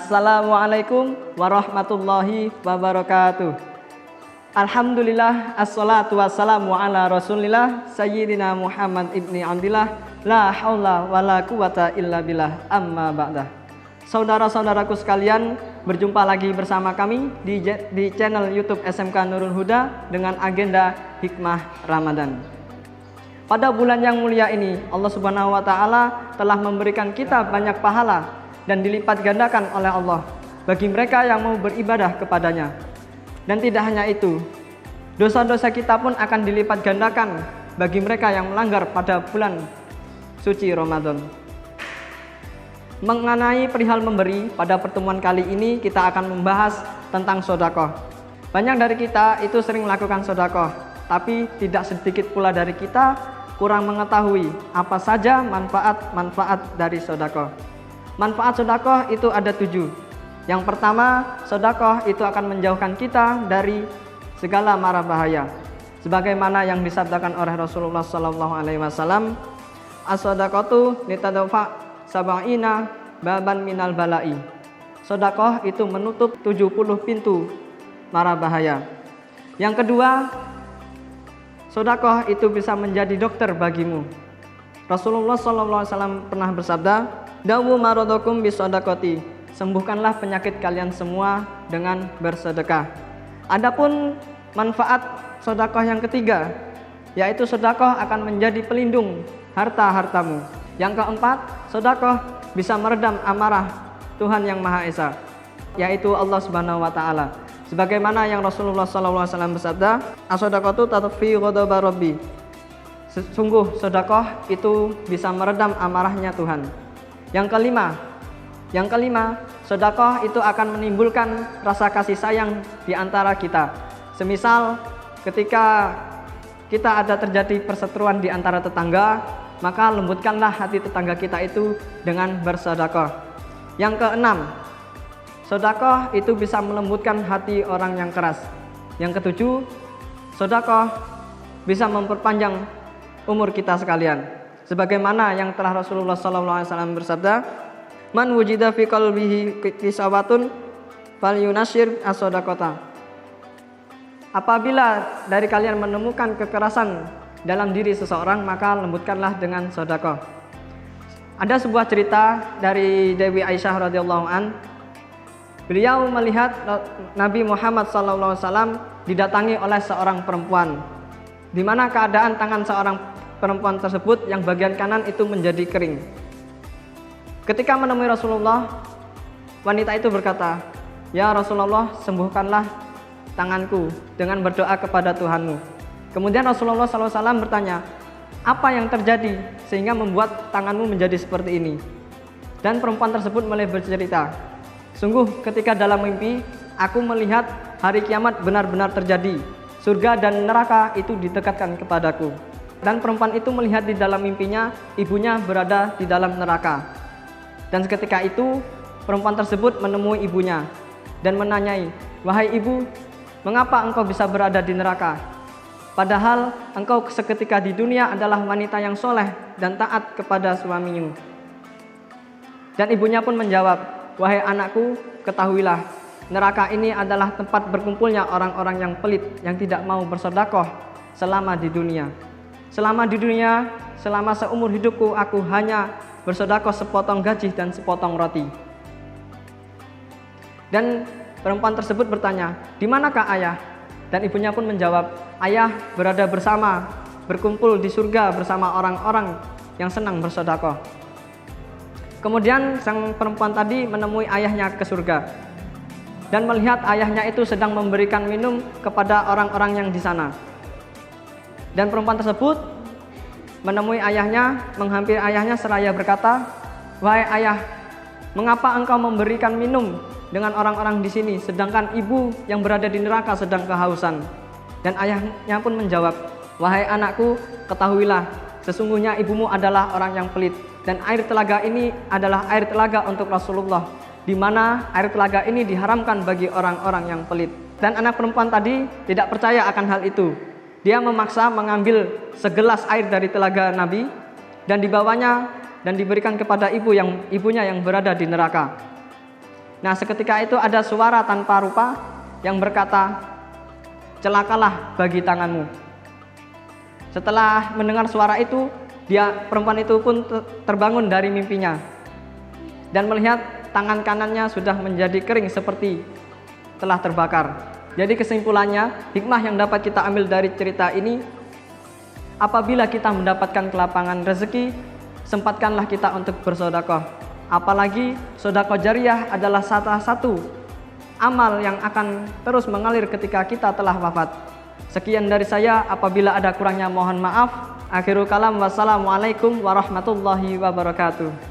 Assalamualaikum warahmatullahi wabarakatuh. Alhamdulillah, assalatu wassalamu ala rasulillah Sayyidina Muhammad ibni Abdillah. La haula wa la quwata illa billah, amma ba'dah. Saudara-saudaraku sekalian, berjumpa lagi bersama kami di channel YouTube SMK Nurul Huda dengan agenda Hikmah Ramadan. Pada bulan yang mulia ini, Allah Subhanahu wa taala telah memberikan kita banyak pahala dan dilipat gandakan oleh Allah bagi mereka yang mau beribadah kepadanya. Dan tidak hanya itu, dosa-dosa kita pun akan dilipat gandakan bagi mereka yang melanggar pada bulan suci Ramadan. Mengenai perihal memberi, pada pertemuan kali ini kita akan membahas tentang sedekah. Banyak dari kita itu sering melakukan sedekah, tapi tidak sedikit pula dari kita kurang mengetahui apa saja manfaat-manfaat dari sedekah. Manfaat sedekah itu ada 7. Yang pertama, sedekah itu akan menjauhkan kita dari segala mara bahaya. Sebagaimana yang disabdakan oleh Rasulullah SAW, as-sadaqatu litadfa sab'ina baban minal bala'i. Sedekah itu menutup 70 pintu mara bahaya. Yang kedua, sedekah itu bisa menjadi dokter bagimu. Rasulullah SAW pernah bersabda, dawu marodokum bisadaqati, sembuhkanlah penyakit kalian semua dengan bersedekah. Adapun manfaat sedekah yang ketiga, yaitu sedekah akan menjadi pelindung harta-hartamu. Yang keempat, sedekah bisa meredam amarah Tuhan yang Maha Esa, yaitu Allah Subhanahu wa taala. Sebagaimana yang Rasulullah SAW bersabda, as-sadaqatu tatfi ghadaba rabbi. Sungguh sedekah itu bisa meredam amarahnya Tuhan. Yang kelima, sedekah itu akan menimbulkan rasa kasih sayang di antara kita. Semisal ketika kita ada terjadi perseteruan di antara tetangga, maka lembutkanlah hati tetangga kita itu dengan bersedekah. Yang keenam, sedekah itu bisa melembutkan hati orang yang keras. Yang ketujuh, sedekah bisa memperpanjang umur kita sekalian. Sebagaimana yang telah Rasulullah SAW bersabda, man wujida fi qalbihi kisawatun falyunashir as-sadaqata. Apabila dari kalian menemukan kekerasan dalam diri seseorang, maka lembutkanlah dengan sedekah. Ada sebuah cerita dari Dewi Aisyah radhiyallahu an. Beliau melihat Nabi Muhammad SAW didatangi oleh seorang perempuan, di mana keadaan tangan seorang perempuan tersebut yang bagian kanan itu menjadi kering. Ketika menemui Rasulullah, wanita itu berkata, ya Rasulullah, sembuhkanlah tanganku dengan berdoa kepada Tuhanmu. Kemudian Rasulullah SAW bertanya, apa yang terjadi sehingga membuat tanganmu menjadi seperti ini? Dan perempuan tersebut mulai bercerita, sungguh ketika dalam mimpi aku melihat hari kiamat benar-benar terjadi. Surga dan neraka itu didekatkan kepadaku. Dan perempuan itu melihat di dalam mimpinya ibunya berada di dalam neraka. Dan seketika itu perempuan tersebut menemui ibunya dan menanyai, wahai ibu, mengapa engkau bisa berada di neraka? Padahal engkau seketika di dunia adalah wanita yang soleh dan taat kepada suamimu. Dan ibunya pun menjawab, wahai anakku, ketahuilah, neraka ini adalah tempat berkumpulnya orang-orang yang pelit, yang tidak mau bersedekah selama di dunia. Selama di dunia, selama seumur hidupku, aku hanya bersedekah sepotong gaji dan sepotong roti. Dan perempuan tersebut bertanya, di manakah ayah? Dan ibunya pun menjawab, ayah berada bersama, berkumpul di surga bersama orang-orang yang senang bersedekah. Kemudian sang perempuan tadi menemui ayahnya ke surga dan melihat ayahnya itu sedang memberikan minum kepada orang-orang yang di sana. Dan perempuan tersebut menemui ayahnya, menghampiri ayahnya seraya berkata, wahai ayah, mengapa engkau memberikan minum dengan orang-orang di sini, sedangkan ibu yang berada di neraka sedang kehausan? Dan ayahnya pun menjawab, wahai anakku, ketahuilah, sesungguhnya ibumu adalah orang yang pelit, dan air telaga ini adalah air telaga untuk Rasulullah, di mana air telaga ini diharamkan bagi orang-orang yang pelit. Dan anak perempuan tadi tidak percaya akan hal itu. Dia memaksa mengambil segelas air dari telaga Nabi dan dibawanya dan diberikan kepada ibunya yang berada di neraka. Nah, seketika itu ada suara tanpa rupa yang berkata, "Celakalah bagi tanganmu." Setelah mendengar suara itu, perempuan itu pun terbangun dari mimpinya dan melihat tangan kanannya sudah menjadi kering seperti telah terbakar. Jadi kesimpulannya, hikmah yang dapat kita ambil dari cerita ini, apabila kita mendapatkan kelapangan rezeki, sempatkanlah kita untuk bersedekah. Apalagi sedekah jariyah adalah salah satu amal yang akan terus mengalir ketika kita telah wafat. Sekian dari saya, apabila ada kurangnya mohon maaf. Akhirul kalam, wassalamualaikum warahmatullahi wabarakatuh.